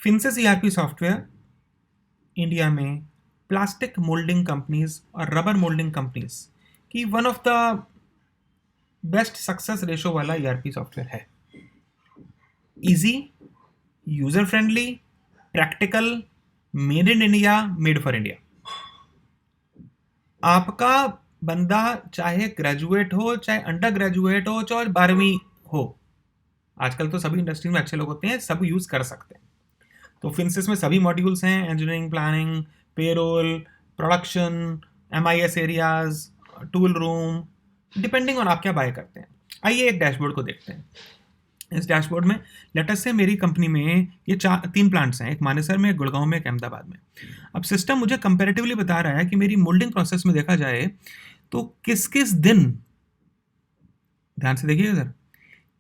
फिंसिस ERP software India में plastic moulding companies और rubber moulding companies की one of the best success ratio वाला ERP software है। Easy, user friendly, practical, made in India, made for India. आपका बंदा चाहे graduate हो, चाहे अंडर ग्रेजुएट हो, चाहे 12वीं हो, आजकल तो सभी इंडस्ट्री में अच्छे लोग होते हैं, सब यूज कर सकते हैं। तो फिंसिस में सभी मॉड्यूल्स हैं, engineering, planning, payroll, production, MIS areas, tool room, depending on आप क्या बाय करते हैं। आइए एक डैशबोर्ड को देखते हैं। इस डैशबोर्ड में लेटेस्ट से मेरी कंपनी में ये तीन प्लांट्स हैं, एक मानेसर में, एक गुड़गांव में, एक अहमदाबाद में। अब सिस्टम मुझे कंपैरेटिवली बता रहा है कि मेरी मोल्डिंग प्रोसेस में देखा जाए तो किस किस दिन, ध्यान से देखिएगा सर,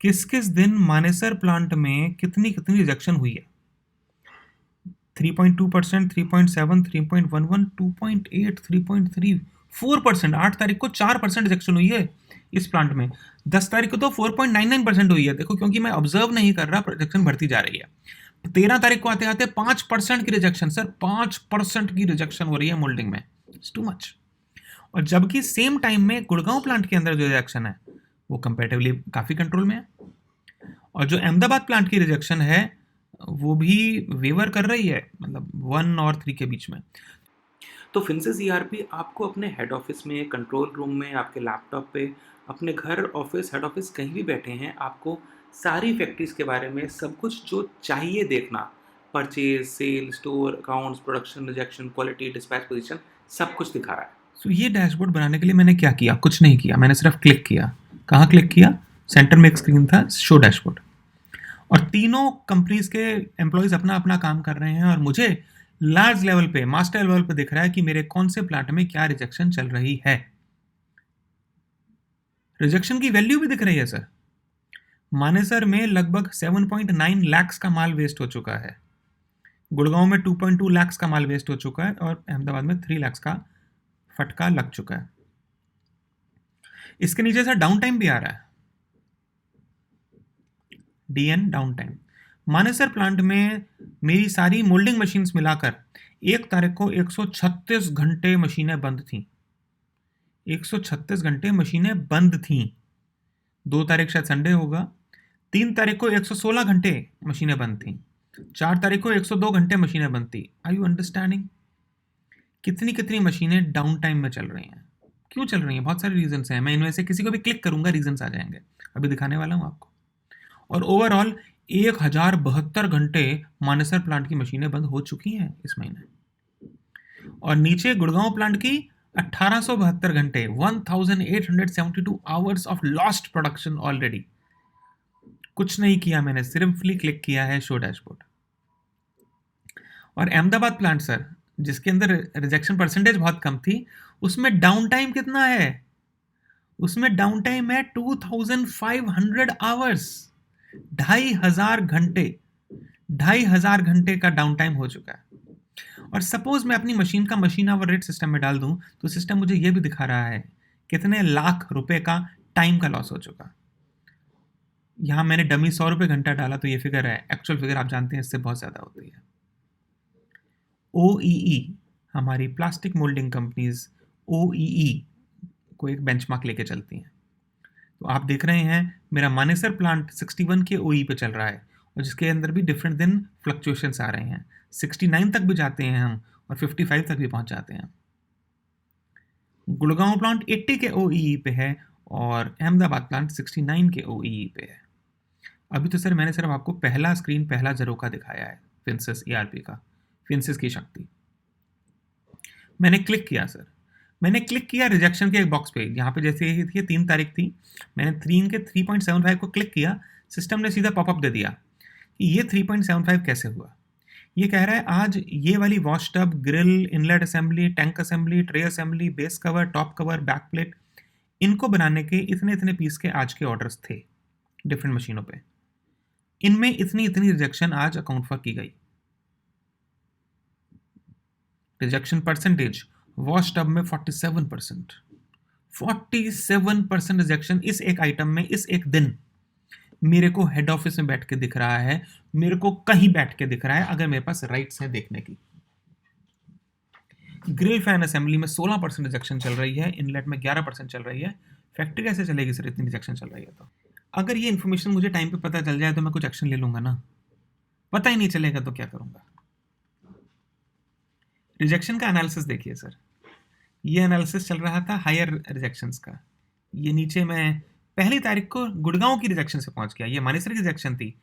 किस किस दिन मानेसर प्लांट में कितनी कितनी रिजेक्शन हुई है। 3.2%, 3.7, 3.11, 2.8, 3.3, 4%। 8 तारीख को 4% रिजेक्शन हुई है इस प्लांट में। 10 तारीख को तो 4.99% हुई है। देखो, क्योंकि मैं ऑब्जर्व नहीं कर रहा, रिजेक्शन बढ़ती जा रही है। 13 तारीख को आते आते 5% की रिजेक्शन, सर 5% की रिजेक्शन हो रही है मोल्डिंग में। It's too much. और जबकि सेम टाइम में गुड़गांव प्लांट के अंदर जो रिजेक्शन है वो कंपेरेटिवली काफी कंट्रोल में है, और जो अहमदाबाद प्लांट की रिजेक्शन है वो भी वेवर कर रही है, मतलब 1 और 3 के बीच में। तो फिंसिस ईआरपी आपको अपने हेड ऑफिस में, कंट्रोल रूम में, आपके लैपटॉप पे, अपने घर, ऑफिस, हेड ऑफिस कहीं भी बैठे हैं, आपको सारी फैक्ट्रीज के बारे में सब कुछ जो चाहिए देखना, purchase, sale, store, accounts, production, rejection, quality, dispatch position, सब कुछ दिखा रहा है। सो ये डैशबोर्ड बनाने के लिए मैंने क्या किया? कुछ नहीं किया, मैंने सिर्फ क्लिक किया। कहाँ क्लिक किया? सेंटर में एक स्क्रीन था, शो डैशबोर्ड, और तीनों कंपनीज के एम्प्लॉयज अपना अपना काम कर रहे हैं, और मुझे लार्ज लेवल पे, मास्टर लेवल पे दिख रहा है कि मेरे कौन से प्लांट में क्या रिजेक्शन चल रही है। रिजेक्शन की वैल्यू भी दिख रही है सर। मानेसर में लगभग 7.9 लाख का माल वेस्ट हो चुका है, गुड़गांव में 2.2 लाख का माल वेस्ट हो चुका है, और अहमदाबाद में 3 लाख का फटका लग चुका है। इसके नीचे सर डाउन टाइम भी आ रहा है, DN down time. Manesar plant में मेरी सारी मोल्डिंग मशीन्स मिलाकर 1 तारीख को 136 घंटे मशीनें बंद थीं। 136 घंटे मशीनें बंद थीं। 2 तारीख शायद संडे होगा। 3 तारीख को 116 घंटे मशीनें बंद थीं। 4 तारीख को 102 घंटे मशीनें बंद थी। Are you understanding? कितनी कितनी मशीनें डाउन टाइम में चल रही हैं? क्यों चल रही हैं? बहुत सारे रीजंस हैं। मैं इनमें से किसी को भी क्लिक करूंगा, रीजंस आ जाएंगे, अभी दिखाने वाला हूं आपको। और ओवरऑल 1072 घंटे मानेसर प्लांट की मशीनें बंद हो चुकी हैं इस महीने। और नीचे गुड़गांव प्लांट की 1872 घंटे, 1872 hours of lost production already. कुछ नहीं किया मैंने, सिर्फली क्लिक किया है शो डैशबोर्ड। और अहमदाबाद प्लांट सर, जिसके अंदर रिजेक्शन परसेंटेज बहुत कम थी, उसमें डाउन टाइम कितना है? उसमें डाउन टाइम है 2500 आवर्स, 2500 घंटे, 2500 घंटे का डाउन टाइम हो चुका है। और सपोज मैं अपनी मशीन का मशीन आवर रेट सिस्टम में डाल दूं, तो सिस्टम मुझे यह भी दिखा रहा है कितने लाख रुपए का टाइम का लॉस हो चुका। यहां मैंने डमी 100 रुपए घंटा डाला, तो ये फिगर है। एक्चुअल फिगर आप जानते हैं इससे बहुत ज्यादा होती है। ओईई, हमारी प्लास्टिक मोल्डिंग कंपनीज ओईई को एक बेंचमार्क लेके चलती हैं। तो आप देख रहे हैं मेरा मानेसर प्लांट 61 के ओई पे चल रहा है, और जिसके अंदर भी डिफरेंट दिन फ्लक्चुएशंस आ रहे हैं। 69 तक भी जाते हैं हम, और 55 तक भी पहुंच जाते हैं। गुड़गांव प्लांट 80 के ओई पे है, और अहमदाबाद प्लांट 69 के ओई पे है। अभी तो सर मैंने सिर्फ आपको पहला स्क्रीन, पहला झरोका दिखाया है फिंसिस ईआरपी का, फिंसिस की शक्ति। मैंने क्लिक किया सर, मैंने क्लिक किया रिजेक्शन के एक बॉक्स पे, यहाँ पे जैसे ये 3 तारीख थी, मैंने 3.75 को क्लिक किया, सिस्टम ने सीधा पॉपअप दे दिया कि ये 3.75 कैसे हुआ। ये कह रहा है आज ये वाली wash tub, grill, inlet assembly, tank assembly, tray assembly, base cover, top cover, back plate, इनको बनाने के इतने इतने पीस के आज के ऑर्डर्स थे डिफरेंट मशीनों पे। इनमें इतनी इतनी रिजेक्शन आज अकाउंट फॉर की गई। रिजेक्शन परसेंटेज वॉश टब में 47%, 47% रिजेक्शन इस एक आइटम में, इस एक दिन मेरे को हेड ऑफिस में बैठ के दिख रहा है। मेरे को कहीं बैठ के दिख रहा है अगर मेरे पास राइट्स है देखने की। ग्रिल फैन असेंबली में 16% रिजेक्शन चल रही है, इनलेट में 11% चल रही है। फैक्ट्री कैसे चलेगी सर इतनी रिजेक्शन चल रही है? तो अगर ये इन्फॉर्मेशन मुझे टाइम पे पता चल जाए तो मैं कुछ एक्शन ले लूंगा ना, पता ही नहीं चलेगा तो क्या करूंगा? रिजेक्शन का एनालिसिस देखिए सर, ये एनालिसिस चल रहा था हायर रिजेक्शंस का। ये नीचे मैं 1 तारीख को गुड़गांव की रिजेक्शन से पहुंच गया, ये मानेसर की रिजेक्शन थी।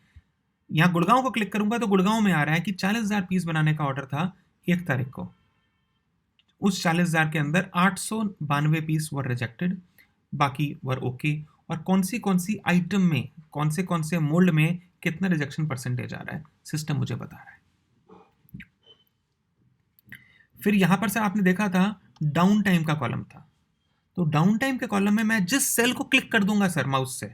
यहाँ गुड़गांव को क्लिक करूंगा तो गुड़गांव में आ रहा है कि 40,000 पीस बनाने का ऑर्डर था 1 तारीख को। उस 40,000 के अंदर 892 पीस वर रिजेक्टेड, बाकी वर ओके। और कौन सी आइटम में, कौन से मोल्ड में कितना रिजेक्शन परसेंटेज आ रहा है, सिस्टम मुझे बता रहा है। फिर यहां पर सर आपने देखा था डाउन टाइम का कॉलम था, तो डाउन टाइम के कॉलम में मैं जिस सेल को क्लिक कर दूंगा सर माउस से,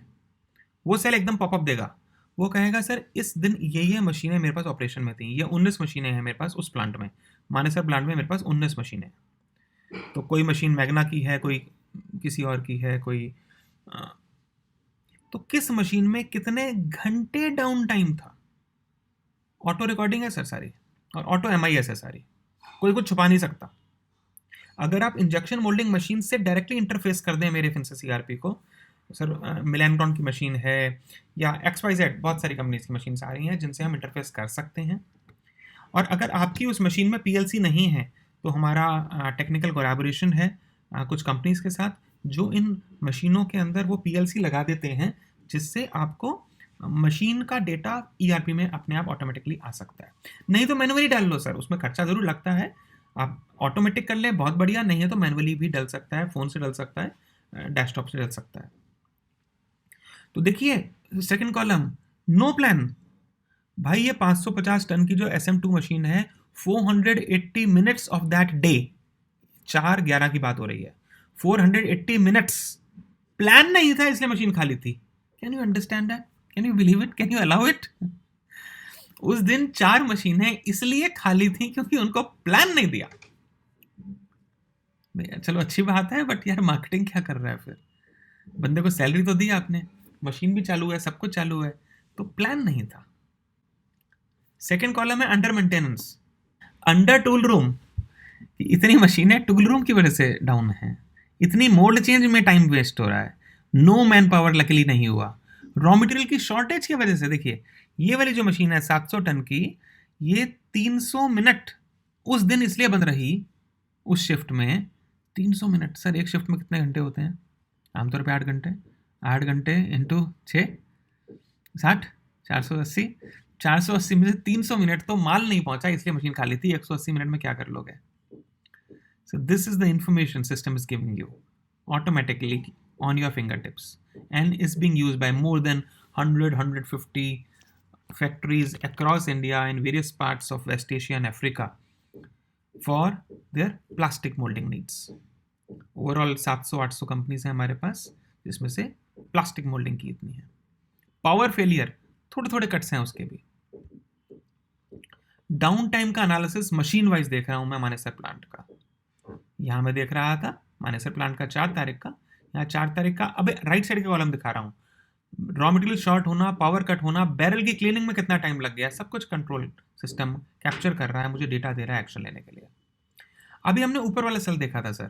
वो सेल एकदम पॉपअप देगा। वो कहेगा सर इस दिन ये मशीनें मेरे पास ऑपरेशन में थी, ये 19 मशीनें हैं मेरे पास उस प्लांट में, मानेसर प्लांट में मेरे पास 19 मशीनें। तो कोई मशीन मैग्ना की है, कोई किसी और की है, कोई तो किस मशीन में कितने घंटे डाउन टाइम था। ऑटो रिकॉर्डिंग है सर सारी, और ऑटो एमआईएस है सारी, कोई कुछ छुपा नहीं सकता। अगर आप इंजेक्शन मोल्डिंग मशीन से डायरेक्टली इंटरफेस कर दें मेरे फिंसे सीआरपी को, सर मिलेनक्रॉन की मशीन है या XYZ, बहुत सारी कंपनीज की मशीन आ रही हैं जिनसे हम इंटरफेस कर सकते हैं। और अगर आपकी उस मशीन में PLC नहीं है तो हमारा टेक्निकल कोलैबोरेशन है कुछ कंपनीज के साथ, जो इन मशीनों के अंदर वो PLC लगा देते हैं, जिससे आपको मशीन का डेटा ERP में अपने आप ऑटोमेटिकली आ सकता है। नहीं तो मैनुअली डाल लो सर, उसमें खर्चा जरूर लगता है, आप ऑटोमेटिक कर लें बहुत बढ़िया, नहीं है तो मैनुअली भी डल सकता है, फ़ोन से डल सकता है, डेस्कटॉप से डल सकता है। तो देखिए सेकंड कॉलम, नो प्लान। भाई ये 550 टन की जो SM2 मशीन है, 480 मिनट्स ऑफ दैट डे, 4/11 की बात हो रही है, 480 मिनट्स प्लान नहीं था, इसलिए मशीन खाली थी। Can you understand that? Can you believe it? Can you allow it? उस दिन 4 मशीनें इसलिए खाली थी क्योंकि उनको प्लान नहीं दिया। चलो अच्छी बात है, बट यार मार्केटिंग क्या कर रहा है फिर? बंदे को सैलरी तो दी आपने, मशीन भी चालू है, सब कुछ चालू है, तो प्लान नहीं था। सेकेंड कॉलम है under maintenance, under tool room. इतनी मशीनें टूल रूम की वजह से डाउन है, इतनी मोल्ड चेंज में टाइम वेस्ट हो रहा है, नो मैन पावर लकीली नहीं हुआ, रॉ मटेरियल की शॉर्टेज की वजह से। देखिए ये वाली जो मशीन है 700 टन की, ये 300 मिनट उस दिन इसलिए बंद रही, उस शिफ्ट में 300 मिनट। सर एक शिफ्ट में कितने घंटे होते हैं? आमतौर पे 8 घंटे। 8 घंटे इंटू 6, 60, 480। 480 में से 300 मिनट तो माल नहीं पहुंचा, इसलिए मशीन खाली थी। 180 मिनट में क्या कर लोगे? So this is the information system is giving you automatically on your finger tips, and is being used by more than 150 factories across India and various parts of West Asia and Africa for their plastic molding needs. Overall 700-800 companies हैं हमारे पास, जिसमें से plastic moulding की इतनी है। Power failure थोड़े थोड़े cuts हैं उसके भी। डाउन टाइम का एनालिसिस मशीन वाइज देख रहा हूं मैं मानेसर प्लांट का। यहां मैं देख रहा था मानेसर प्लांट का 4 तारीख का, यहाँ 4 तारीख का। अब राइट साइड का कॉलम दिखा रहा हूँ, रॉ मटेरियल शॉर्ट होना, पावर कट होना, बैरल की क्लीनिंग में कितना टाइम लग गया, सब कुछ कंट्रोल सिस्टम कैप्चर कर रहा है, मुझे डेटा दे रहा है एक्शन लेने के लिए। अभी हमने ऊपर वाला सेल देखा था सर,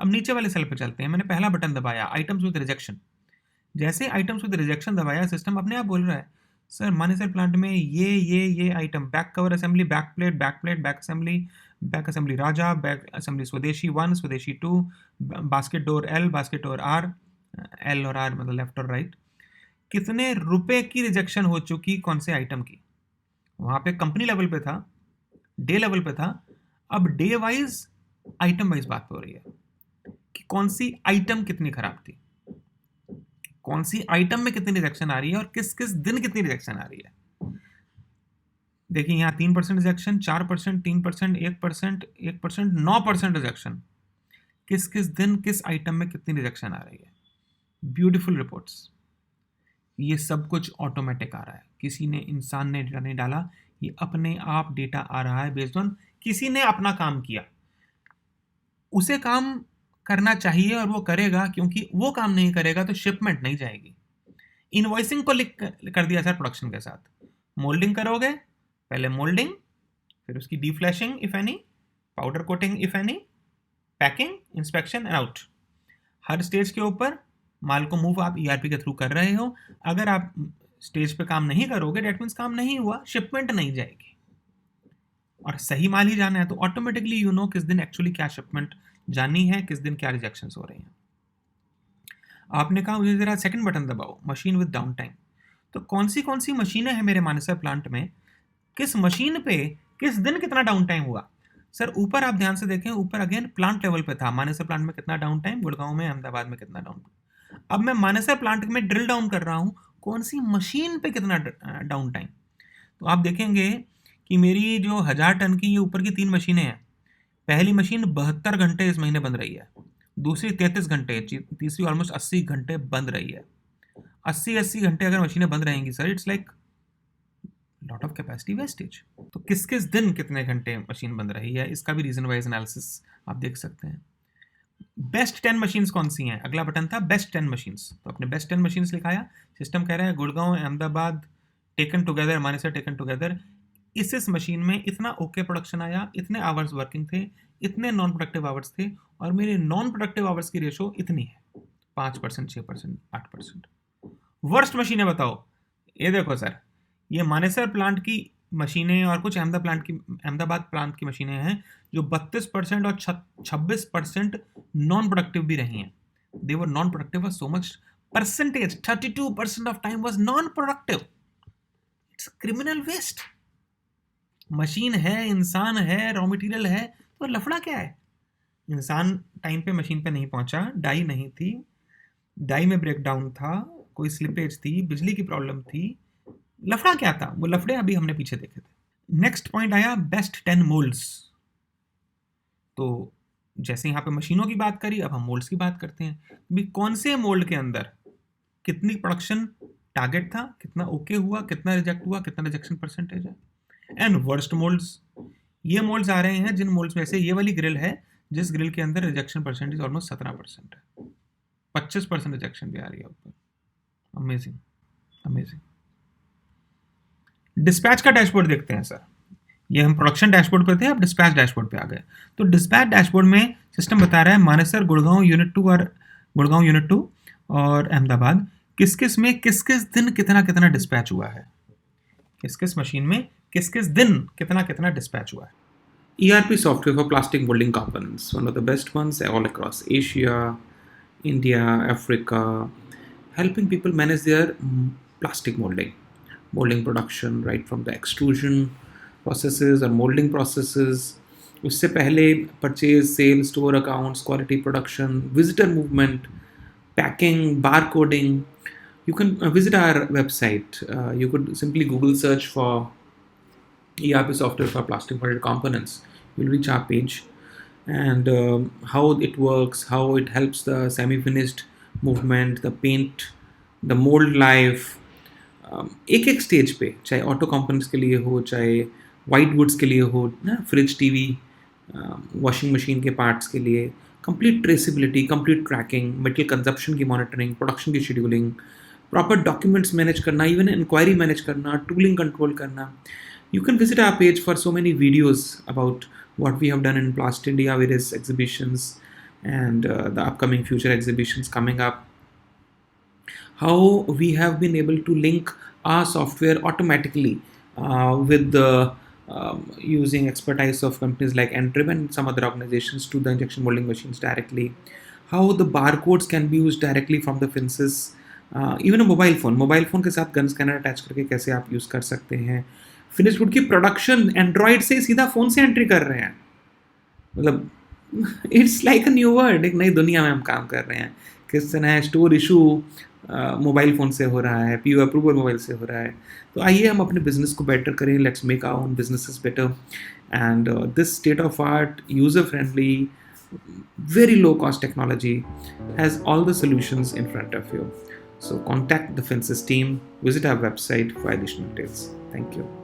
अब नीचे वाले सेल पर चलते हैं। मैंने पहला बटन दबाया, आइटम्स विद रिजेक्शन। जैसे आइटम्स विद रिजेक्शन दबाया, सिस्टम अपने आप बोल रहा है सर मानेसर प्लांट में ये item, back cover assembly, back plate, back assembly Raja, back assembly Swadeshi 1, Swadeshi 2, basket door L, basket door R, L और R मतलब लेफ्ट और राइट। कितने रुपए की रिजेक्शन हो चुकी कौन से आइटम की? वहां पे कंपनी लेवल पे था, डे लेवल पे था, अब डे वाइज आइटम वाइज बात हो रही है कि कौन सी आइटम कितनी खराब थी, कौन सी आइटम में कितनी रिजेक्शन आ रही है और किस किस दिन कितनी रिजेक्शन आ रही है। देखिए यहाँ 3% रिजेक्शन, 4%, 3%, 1%, 1%, 9% रिजेक्शन। किस किस दिन किस आइटम में कितनी रिजेक्शन आ रही है। Beautiful reports. ये सब कुछ ऑटोमेटिक आ रहा है, किसी ने, इंसान ने डेटा नहीं डाला, ये अपने आप डेटा आ रहा है बेस्ड ऑन किसी ने अपना काम किया। उसे काम करना चाहिए और वो करेगा, क्योंकि वो काम नहीं करेगा तो शिपमेंट नहीं जाएगी। इनवॉइसिंग को लिंक कर दिया सर प्रोडक्शन के साथ, मोल्डिंग करोगे, पहले मोल्डिंग, फिर उसकी deflashing if any, powder coating if any, packing, inspection and out. हर स्टेज के ऊपर माल को मूव आप ईआरपी के थ्रू कर रहे हो। अगर आप स्टेज पे काम नहीं करोगे, डेट मीन्स काम नहीं हुआ, शिपमेंट नहीं जाएगी। और सही माल ही जाना है तो ऑटोमेटिकली यू नो किस दिन एक्चुअली क्या शिपमेंट जानी है, किस दिन क्या रिजेक्शंस हो रहे हैं। आपने कहा मुझे जरा सेकंड बटन दबाओ, मशीन विद डाउन टाइम। तो कौन सी मशीनें हैं मेरे मानेसर प्लांट में, किस मशीन पे किस दिन कितना डाउन टाइम हुआ। सर ऊपर आप ध्यान से देखें, ऊपर अगेन प्लांट लेवल पे था, मानेसर प्लांट में कितना डाउन टाइम, गुड़गांव में, अहमदाबाद में कितना डाउन टाइम। अब मैं मानेसर प्लांट में ड्रिल डाउन कर रहा हूं, कौन सी मशीन पे कितना डाउन टाइम। तो आप देखेंगे कि मेरी जो 1000 टन की ये ऊपर की 3 मशीनें हैं, पहली मशीन 72 घंटे इस महीने बन रही है, दूसरी 33 घंटे, तीसरी ऑलमोस्ट 80 घंटे बन रही है। 80 घंटे अगर मशीनें बंद रहेंगी sir, it's like lot of capacity wastage. तो किस किस दिन कितने घंटे मशीन बंद रही है, इसका भी रीजन वाइज एनालिसिस आप देख सकते हैं। बेस्ट 10 मशीन्स कौन सी हैं, अगला बटन था बेस्ट 10 मशीन्स। तो अपने बेस्ट 10 मशीन्स लिखाया, सिस्टम कह रहा है Gurgaon Ahmedabad taken together, Manesar taken together, इस मशीन में इतना ओके प्रोडक्शन आया, इतने आवर्स वर्किंग थे, इतने नॉन प्रोडक्टिव आवर्स थे, और मेरे नॉन प्रोडक्टिव आवर्स की रेशो इतनी है 5%, 6%, 8%। वर्स्ट मशीनें बताओ। ये देखो सर, ये मानेसर प्लांट की मशीनें और कुछ अहमदाबाद प्लांट की मशीनें हैं जो 32% और 26% नॉन प्रोडक्टिव भी रही हैं। They were non productive so much percentage, 32% of time was non productive. It's criminal waste. Machine है, इंसान है, रॉ मटेरियल है, तो लफड़ा क्या है। इंसान टाइम पे मशीन पे नहीं पहुंचा, डाई नहीं थी, डाई में ब्रेकडाउन था, कोई स्लिपेज थी, बिजली की प्रॉब्लम थी, लफड़ा क्या था, वो लफड़े अभी हमने पीछे देखे थे। नेक्स्ट पॉइंट आया बेस्ट 10 मोल्ड्स। तो जैसे यहाँ पे मशीनों की बात करी, अब हम मोल्ड्स की बात करते हैं। भी कौन से मोल्ड के अंदर कितनी प्रोडक्शन टारगेट था, कितना ओके हुआ, कितना रिजेक्ट हुआ, कितना रिजेक्शन परसेंटेज है। एंड वर्स्ट मोल्ड्स, ये मोल्ड्स आ रहे हैं जिन मोल्ड्स में से ये वाली ग्रिल है जिस ग्रिल के अंदर रिजेक्शन परसेंटेज ऑलमोस्ट 17% है, 25% रिजेक्शन भी आ रही है ऊपर। Amazing amazing. डिस्पैच का डैशबोर्ड देखते हैं सर। ये हम प्रोडक्शन डैशबोर्ड पे थे, अब डिस्पैच डैशबोर्ड पे आ गए। तो डिस्पैच डैशबोर्ड में सिस्टम बता रहा है मानेसर, गुड़गांव यूनिट 2 और अहमदाबाद किस किस में किस किस दिन कितना कितना डिस्पैच हुआ है, किस किस मशीन में किस किस दिन कितना कितना डिस्पैच हुआ है। ERP software for plastic molding components, one of the best ones all across Asia, India, Africa, helping people manage their plastic molding production, right from the extrusion processes or molding processes. उससे पहले purchase, sale, store accounts, quality production, visitor movement, packing, bar coding. You can visit our website. You could simply Google search for ERP software for plastic molded components. You'll reach our page, and how it works, how it helps the semi-finished movement, the paint, the mold life. एक एक stage पे, चाहे auto components के लिए हो, चाहे white goods के लिए हो ना, फ्रिज, टीवी, वॉशिंग मशीन के पार्ट्स के लिए, complete traceability, complete tracking, material consumption की मॉनिटरिंग, प्रोडक्शन की शेड्यूलिंग, प्रॉपर डॉक्यूमेंट्स मैनेज करना, इवन इंक्वायरी मैनेज करना, टूलिंग कंट्रोल करना. You can visit our page for so many videos about what we have done in Plast India, various exhibitions, and the upcoming future exhibitions coming up. How we have been able to link our software automatically with the using expertise of companies like Entrim and some other organizations to the injection molding machines directly. How the barcodes can be used directly from the FinSys. Even a mobile phone के साथ gun scanner attach करके कैसे आप use कर सकते हैं. Finish good की production Android से सीधा फ़ोन से एंट्री कर रहे हैं. मतलब it's like a new world, एक नई दुनिया में हम काम कर रहे हैं. किस तरह स्टोर इशू मोबाइल फ़ोन से हो रहा है, PO अप्रूवल मोबाइल से हो रहा है. तो आइए हम अपने बिजनेस को बेटर करें. Let's make our own businesses better. And this state of art, user friendly, very low cost technology has all the solutions in front of you. So contact the FinSys team, visit our website for additional details. Thank you.